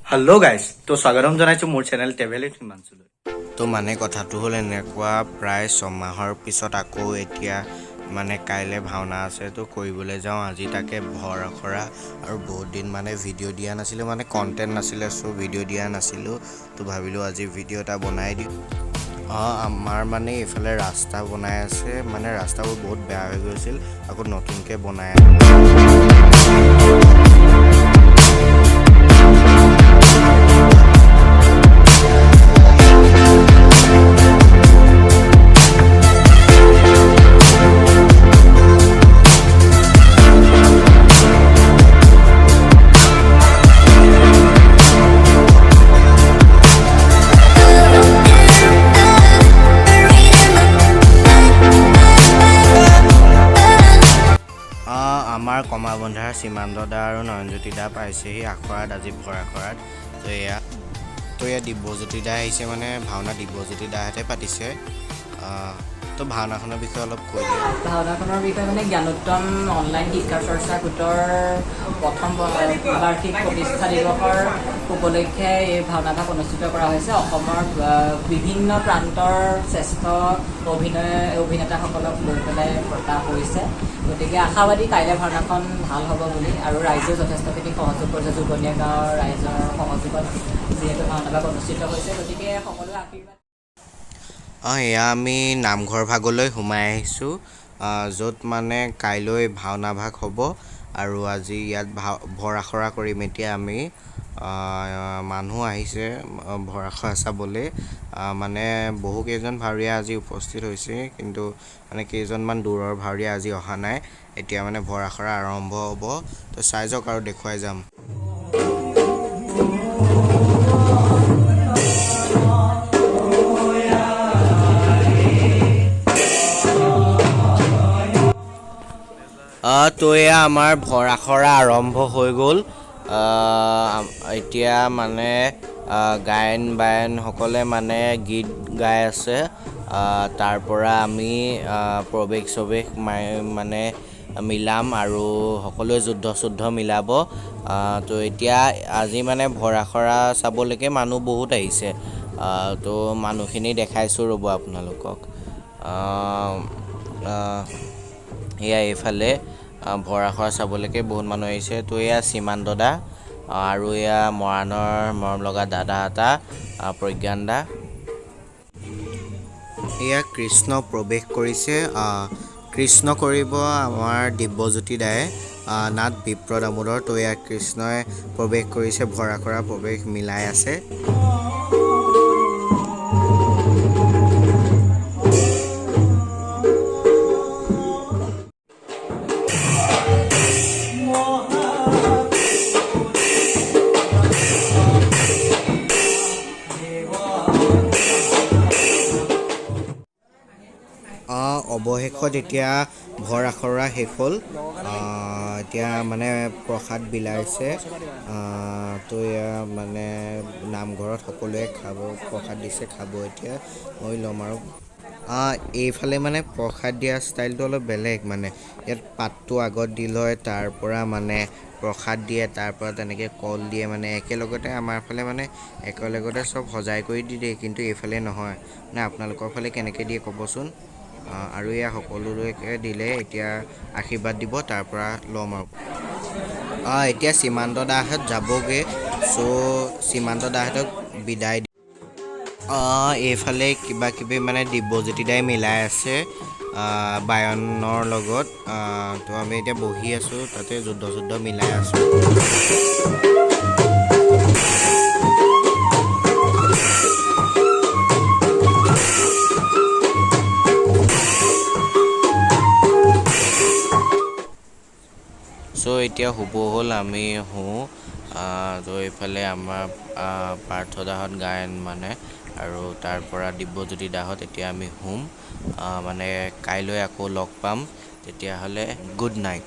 Hello guys तो स्वागतम जनाइছো মোৰ চেনেল ট্ৰেভেল উইথ হিমাংশুলৈ। তো মানে কথাটো হ'ল এনেকুৱা প্ৰায় 6 মাহৰ পিছত আকৌ এতিয়া মানে কাইলৈ ভাওনা আছে তো কৰিবলৈ যাওঁ আজি তাকে ভৰ আখৰা আৰু বহুত দিন মানে ভিডিঅ' দিয়া নাছিলোঁ মানে কণ্টেণ্ট নাছিলে চ' ভিডিঅ' দিয়া নাছিলোঁ তো ভাবিলোঁ আজি ভিডিঅ' এটা বনাই দিওঁ। আমাৰ মানে এইফালে ৰাস্তা বনাই আছে মানে ৰাস্তাবোৰ বহুত বেয়া হৈ গৈছিল আকৌ নতুনকৈ বনাই আমাৰ কমাবন্ধাৰ সীমান্ত দা আৰু নয়নজ্যোতি দা পাইছেহি আখৰাত আজি ভৰ আখৰাত তো এয়া দিব্যজ্যোতি দা আহিছে মানে ভাওনা দিব্যজ্যোতি দাহঁতে পাতিছে তো ভাওনাখনৰ বিষয়ে অলপ কৈ দিয়ে। ভাওনাখনৰ বিষয়ে মানে জ্ঞানোত্তম অনলাইন শিক্ষা চৰ্চা গোটৰ প্ৰথম বাৰ্ষিক প্ৰতিষ্ঠা দিৱসৰ উপলক্ষে এই ভাওনাভাগ অনুষ্ঠিত কৰা হৈছে। অসমৰ বিভিন্ন প্ৰান্তৰ শ্ৰেষ্ঠ অভিনেতাসকলক লৈ পেলাই পতা হৈছে। গতিকে আশাবাদী কাইলৈ ভাওনাখন ভাল হ'ব বুলি আৰু ৰাইজেও যথেষ্টখিনি সহযোগ কৰিছে। জুকনীয়া গাঁৱৰ ৰাইজৰ সহযোগত যিহেতু ভাওনাভাগ অনুষ্ঠিত হৈছে গতিকে সকলোৱে আশীৰ্বাদ। এয়া আমি নামঘৰ ভাগলৈ সোমাই আহিছোঁ য'ত মানে কাইলৈ ভাওনা ভাগ হ'ব আৰু আজি ইয়াত ভৰ আখৰা কৰিম। এতিয়া আমি মানুহ আহিছে ভৰ আখৰা চাবলৈ মানে বহুকেইজন ভাৱৰীয়া আজি উপস্থিত হৈছে কিন্তু মানে কেইজনমান দূৰৰ ভাৱৰীয়া আজি অহা নাই। এতিয়া মানে ভৰ আখৰা আৰম্ভ হ'ব তো চাই যাওক আৰু দেখুৱাই যাম। তো এয়া আমাৰ ভৰ আখৰা আৰম্ভ হৈ গ'ল। এতিয়া মানে গায়ন বায়নসকলে মানে গীত গাই আছে। তাৰ পৰা আমি প্ৰৱেশ মানে মিলাম আৰু সকলোৱে যুদ্ধ মিলাব। তো এতিয়া আজি মানে ভৰ আখৰা চাবলৈকে মানুহ বহুত আহিছে তো মানুহখিনি দেখাইছোঁ ৰ'ব আপোনালোকক। এয়া এইফালে ভৰ আখৰা চাবলৈকে বহুত মানুহ আহিছে। তো এয়া সীমান্ত দা আৰু এয়া মৰাণৰ মৰম লগা দাদা এটা প্ৰজ্ঞান দা। এয়া কৃষ্ণ প্ৰৱেশ কৰিছে। কৃষ্ণ কৰিব আমাৰ দিব্যজ্যোতি দায়ে নাট বিপ্ৰ দামোদৰ। তো এয়া কৃষ্ণই প্ৰৱেশ কৰিছে ভৰ আখৰা প্ৰৱেশ মিলাই আছে। অৱশেষত এতিয়া ভৰ আখৰা শেষ হ'ল। এতিয়া মানে প্ৰসাদ বিলাইছে। তো এয়া মানে নামঘৰত সকলোৱে খাব প্ৰসাদ দিছে খাব এতিয়া মই ল'ম আৰু এইফালে মানে প্ৰসাদ দিয়া ষ্টাইলটো অলপ বেলেগ মানে ইয়াত পাতটো আগত দি লয় তাৰ পৰা মানে প্ৰসাদ দিয়ে তাৰ পৰা তেনেকৈ কল দিয়ে মানে একেলগতে আমাৰ ফালে মানে একেলগতে চব সজাই কৰি দি দিয়ে কিন্তু এইফালে নহয় মানে আপোনালোকৰ ফালে কেনেকৈ দিয়ে ক'বচোন। আৰু এয়া সকলোলৈকে দিলে এতিয়া আশীৰ্বাদ দিব তাৰ পৰা ল'ম আৰু এতিয়া সীমান্ত দাহঁত যাবগৈ চ' সীমান্ত দাহঁতক বিদায় দি এইফালে কিবা কিবি মানে দিব্যজ্যোতি দাই মিলাই আছে বায়নৰ লগত। তো আমি এতিয়া বহি আছোঁ তাতে যুদ্ধ মিলাই আছোঁ। চ' এতিয়া শুব হ'ল আমি শুওঁ। তো এইফালে আমাৰ পাৰ্থ দাহঁত গায়ন মানে আৰু তাৰ পৰা দিব্যজ্যোতি দাহঁত এতিয়া আমি শুম মানে কাইলৈ আকৌ লগ পাম তেতিয়াহ'লে গুড নাইট।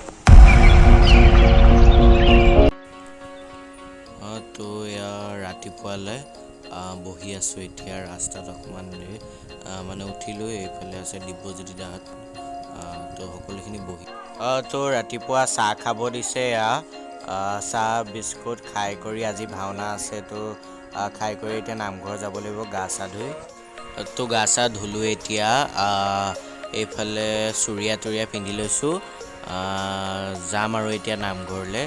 তো এয়া ৰাতিপুৱালৈ বহি আছোঁ এতিয়া ৰাস্তাত অকণমান মানে উঠিলোঁ। এইফালে আছে দিব্যজ্যোতি দাহঁত তো সকলোখিনি বহি তো ৰাতিপুৱা চাহ খাব দিছে এয়া চাহ বিস্কুট খাই কৰি আজি ভাওনা আছে তো খাই কৰি এতিয়া নামঘৰ যাব লাগিব গা চা ধুই তো গা চা ধুলোঁ এতিয়া এইফালে চুৰিয়া তুৰিয়া পিন্ধি লৈছোঁ যাম আৰু এতিয়া নামঘৰলৈ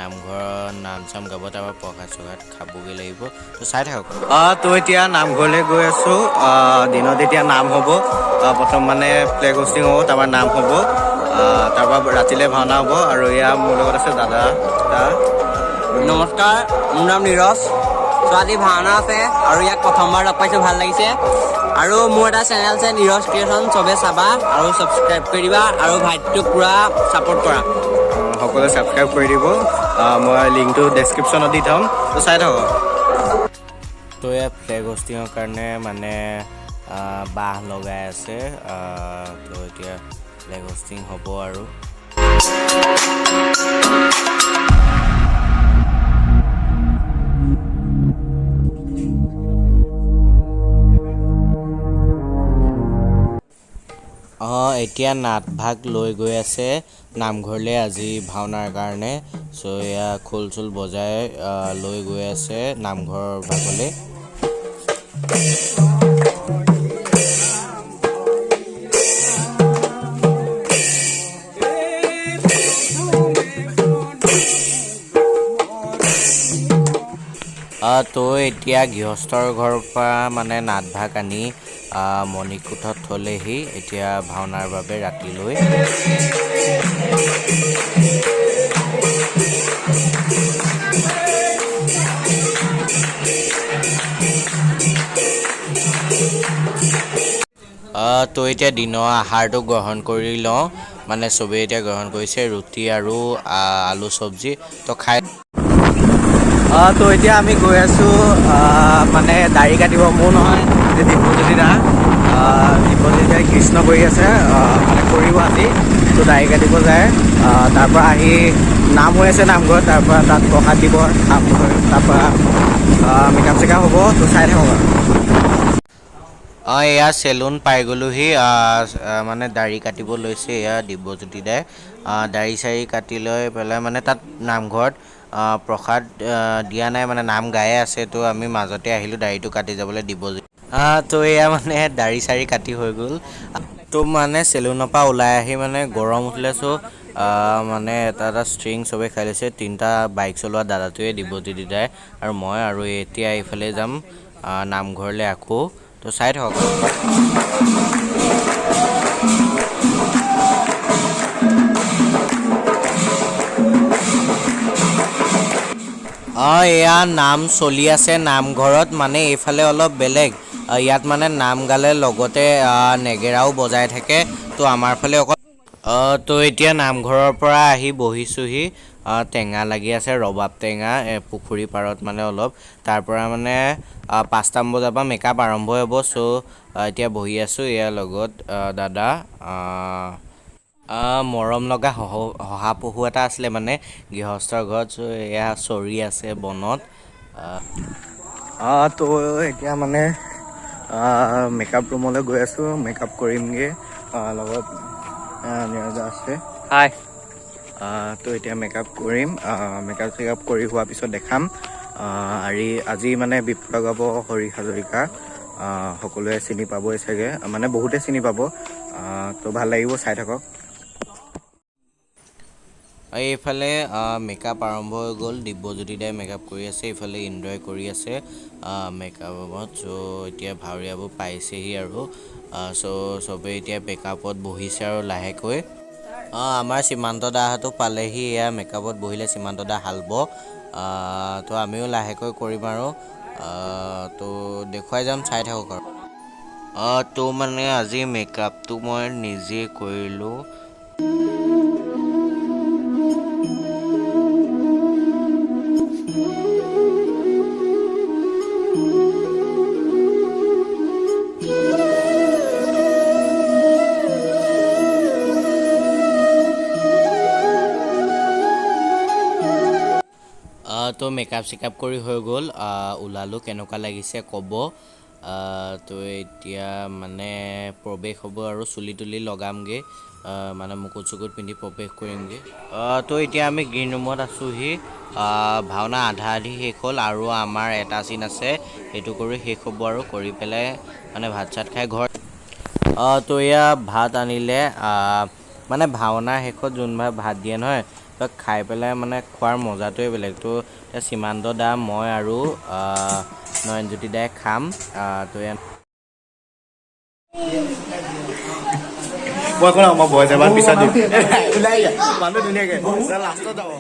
নামঘৰত নাম চাম গাব তাৰপৰা প্ৰসাদ চসাদ খাবগৈ লাগিব তো চাই থাকক তো এতিয়া নামঘৰলৈ গৈ আছোঁ দিনত এতিয়া নাম হ'ব প্ৰথম মানে ফ্লেগ হোষ্টিং হ'ব তাৰপৰা নাম হ'ব তাৰপৰা ৰাতিলৈ ভাওনা হ'ব আৰু এয়া মোৰ লগত আছে দাদা নমস্কাৰ মোৰ নাম নীৰজ ছোৱালী ভাওনা আছে আৰু ইয়াক প্ৰথমবাৰ লগ পাইছোঁ ভাল লাগিছে আৰু মোৰ এটা চেনেল আছে নীৰজ ক্ৰিয়েশ্যন চবে চাবা আৰু ছাবস্ক্ৰাইব কৰি দিবা আৰু ভাইটিটোক পূৰা ছাপোৰ্ট কৰা সকলোৱে ছাবস্ক্ৰাইব কৰি দিব মই লিংকটো ডেছক্ৰিপশ্যনত দি থ'ম তো চাই থাকক তো এয়া ফ্লেগ হোষ্টিঙৰ কাৰণে মানে বাঁহ লগাই আছে তো এতিয়া ফ্লেগ হোষ্টিং হ'ব আৰু এতিয়া নাটভাগ লৈ গৈ আছে নামঘৰলৈ আজি ভাওনাৰ কাৰণে চ' এয়া খোল চোল বজাই লৈ গৈ আছে নামঘৰৰ ভাগলৈ তো এতিয়া গৃহস্থৰ ঘৰৰ পৰা মানে নাটভাগ আনি মণিকোঠত থ'লেহি এতিয়া ভাওনাৰ বাবে ৰাতিলৈ তো এতিয়া দিনৰ আহাৰটো গ্ৰহণ কৰি লওঁ মানে চবেই এতিয়া গ্ৰহণ কৰিছে ৰুটি আৰু আলু চব্জি তো খাই তো এতিয়া আমি গৈ আছোঁ মানে দাড়ি কাটিব মোৰ নহয় দীপজ্যোতি দাই কৃষ্ণ কৰি আছে মানে কৰিব আজি তো দাড়ি কাটিব যায় তাৰপৰা আহি নাম হৈ আছে নামঘৰত তাৰপৰা তাত প্ৰসাদ দিব তাৰপৰা মেকআপ চেকআপ হ'ব তো চাই থাকক এয়া চেলুন পাই গ'লোহি মানে দাড়ি কাটিব লৈছে এয়া দিব্যজ্যোতি দাই দাড়ি চাড়ি কাটি লৈ পেলাই মানে তাত নামঘৰত প্ৰসাদ দিয়া নাই মানে নাম গায়ে আছে তো আমি মাজতে আহিলোঁ দাড়িটো কাটি যাবলৈ দিব্যজ্যোতি তো এয়া মানে দাড়ি চাড়ি কাটি হৈ গ'ল তো মানে চেলুনৰ পৰা ওলাই আহি মানে গৰম উঠিলে চ' মানে এটা ষ্ট্ৰিং চবেই খাই লৈছে তিনিটা বাইক চলোৱা দাদাটোৱে দিব্যজ্যোতি দাই আৰু মই আৰু এতিয়া এইফালে যাম নামঘৰলৈ আকৌ তো চাই থাকক এয়া নাম চলি আছে নামঘৰত মানে এইফালে অলপ বেলেগ ইয়াত মানে নাম গালে লগতে নেগেৰাও বজাই থাকে তো আমাৰ ফালে অকল তো এতিয়া নামঘৰৰ পৰা আহি বহিছোঁহি টেঙা লাগি আছে ৰবাব টেঙা পুখুৰী পাৰত মানে অলপ তাৰ পৰা মানে 5টামান বজাৰ পৰা মেকআপ আৰম্ভ হ'ব চ' এতিয়া বহি আছোঁ ইয়াৰ লগত দাদা মৰম লগা শহাপহু এটা আছিলে মানে গৃহস্থৰ ঘৰত চ' এয়া চৰি আছে বনত তো এতিয়া মানে মেকআপ ৰুমলৈ গৈ আছোঁ মেকআপ কৰিমগৈ লগত নিৰজা আছে হাই তো এতিয়া মেকআপ কৰিম মেকআপ চেকআপ কৰি হোৱাৰ পিছত দেখাম আজি মানে বিপ্লৱ গাব হৰি হাজৰিকা সকলোৱে চিনি পাবই চাগে মানে বহুতে চিনি পাব তো ভাল লাগিব চাই থাকক এইফালে মেকআপ আৰম্ভ হৈ গ'ল দিব্যজ্যোতি দাই মেকআপ কৰি আছে এইফালে ইন্দ্ৰই কৰি আছে মেকআপত চ' এতিয়া ভাৱৰীয়াবোৰ পাইছেহি আৰু চ' চবেই এতিয়া মেকআপত বহিছে আৰু লাহেকৈ আমাৰ সীমান্ত দাহঁতো পালেহি এয়া মেকআপত বহিলে সীমান্ত দা হালব তো আমিও লাহেকৈ কৰিম আৰু তো দেখুৱাই যাম চাই থাকক আৰু তো মানে আজি মেকআপটো মই নিজে কৰিলোঁ তো মেকআপ চেকআপ কৰি হৈ গ'ল ওলালোঁ কেনেকুৱা লাগিছে ক'ব তো এতিয়া মানে প্ৰৱেশ হ'ব আৰু চুলি তুলি লগামগৈ মানে মুকুট চুকুট পিন্ধি প্ৰৱেশ কৰিমগৈ তো এতিয়া আমি গ্ৰীণ ৰুমত আছোঁহি ভাওনা আধা আধি শেষ হ'ল আৰু আমাৰ এটা চিন আছে সেইটো কৰি শেষ হ'ব আৰু কৰি পেলাই মানে ভাত চাত খাই ঘৰ তো এয়া ভাত আনিলে মানে ভাওনাৰ শেষত যোনবাৰ ভাত দিয়ে নহয় তো খাই পেলাই মানে খোৱাৰ মজাটোৱে বেলেগ তো সীমান্ত দা মই আৰু নয়নজ্যোতি দাই খাম তো এয়া মই বয়স এবাৰ পিছত দিম ওলাই মানুহ ধুনীয়াকে লাষ্টত যাব